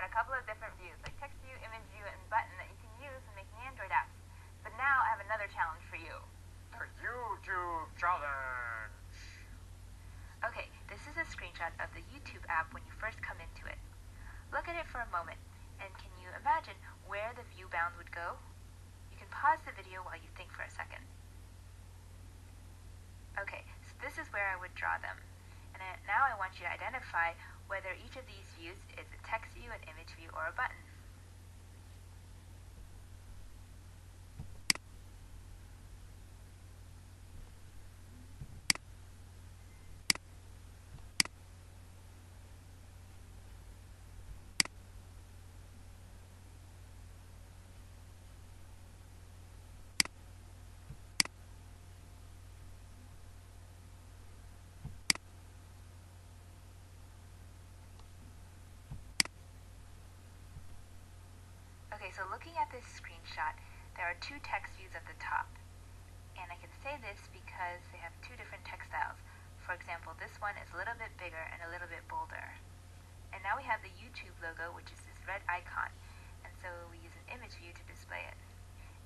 got a couple of different views, like text view, image view, and button that you can use when making Android apps. But now I have another challenge for you. The YouTube challenge. Okay, this is a screenshot of the YouTube app when you first come into it. Look at it for a moment, and can you imagine where the view bounds would go? You can pause the video while you think for a second. Okay, so this is where I would draw them. And now I want you to identify whether each of these views is a text view, an image view, or a button. Okay, so looking at this screenshot, there are two text views at the top. And I can say this because they have two different text styles. For example, this one is a little bit bigger and a little bit bolder. And now we have the YouTube logo, which is this red icon. And so we use an image view to display it.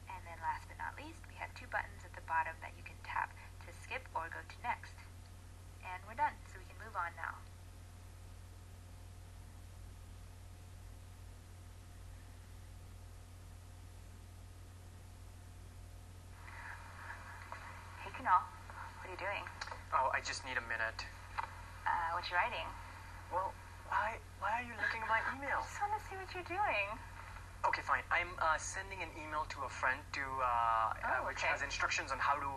And then last but not least, we have two buttons at the bottom that you can tap to skip or go to next. And we're done, so we can move on now. What are you doing? Oh, I just need a minute. What you writing? Well, why are you looking at my email? I just want to see what you're doing. Okay, fine. I'm sending an email to a friend which okay. has instructions on how to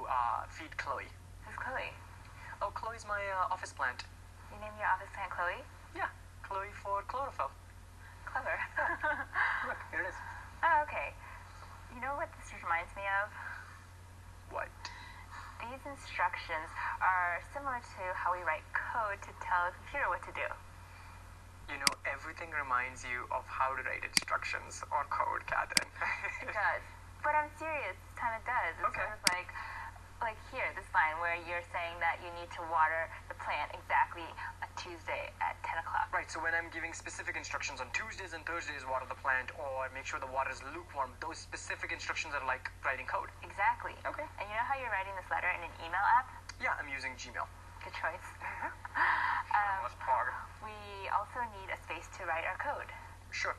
feed Chloe. Who's Chloe? Oh, Chloe's my office plant. You named your office plant Chloe? Yeah, Chloe for chlorophyll. Clever. Look, here it is. Oh, okay. You know what this reminds me of? What? These instructions are similar to how we write code to tell a computer what to do. You know, everything reminds you of how to write instructions or code, Catherine. It does. But I'm serious. This time it does. It's okay. sort of like here, this line where you're saying that you need to water the plant exactly on Tuesday at 10 o'clock. Right, so when I'm giving specific instructions on Tuesdays and Thursdays, water the plant, or make sure the water is lukewarm, those specific instructions are like writing code. Exactly. Okay. And you know how you're writing this letter in an email app? Yeah, I'm using Gmail. Good choice. Plug. We also need a space to write our code. Sure.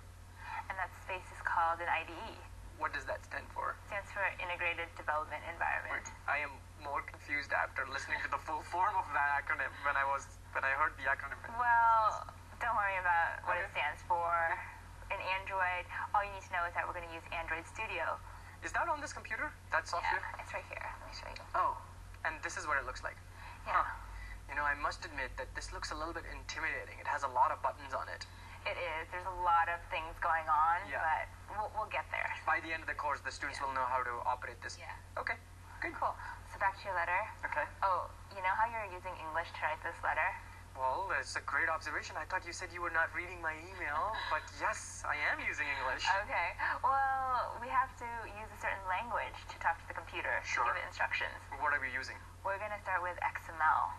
And that space is called an IDE. What does that stand for? It stands for Integrated Development Environment. Wait, I am more confused after listening to the full form of that acronym when I heard the acronym. Well, don't worry about what it stands for. In Android, all you need to know is that we're going to use Android Studio. Is that on this computer? That software? Yeah, it's right here. Let me show you. Oh, and this is what it looks like. Yeah. Huh. You know, I must admit that this looks a little bit intimidating. It has a lot of buttons on it. It is. There's a lot of things going on, Yeah. but we'll get there. By the end of the course, the students will know how to operate this. Yeah. Okay. Good. Cool. So back to your letter. Okay. Oh, you know how you're using English to write this letter? Well, it's a great observation. I thought you said you were not reading my email, but yes, I am using English. Okay. Well, we have to use a certain language to talk to the computer Sure. to give it instructions. What are we using? We're going to start with XML.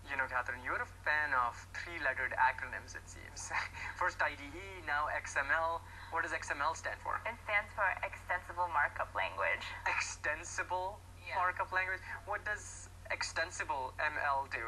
You know, Catherine, you're a fan of three-lettered acronyms, it seems. First IDE, now XML. What does XML stand for? It stands for Extensible Markup Language. Extensible Yeah. markup language? What does extensible ML do?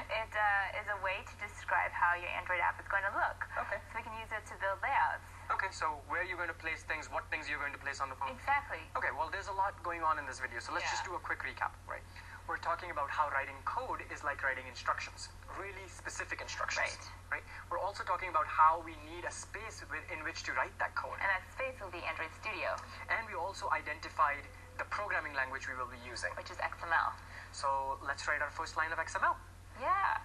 It is a way to describe how your Android app is going to look. Okay. So we can use it to build layouts. Okay, so where are you going to place things, what things you're going to place on the phone? Exactly. Okay, well, there's a lot going on in this video, so let's just do a quick recap, right? We're talking about how writing code is like writing instructions, really specific instructions, right? We're also talking about how we need a space in which to write that code. And that space will be Android Studio, And we also identified the programming language we will be using. which is XML. So let's write our first line of XML. Yeah.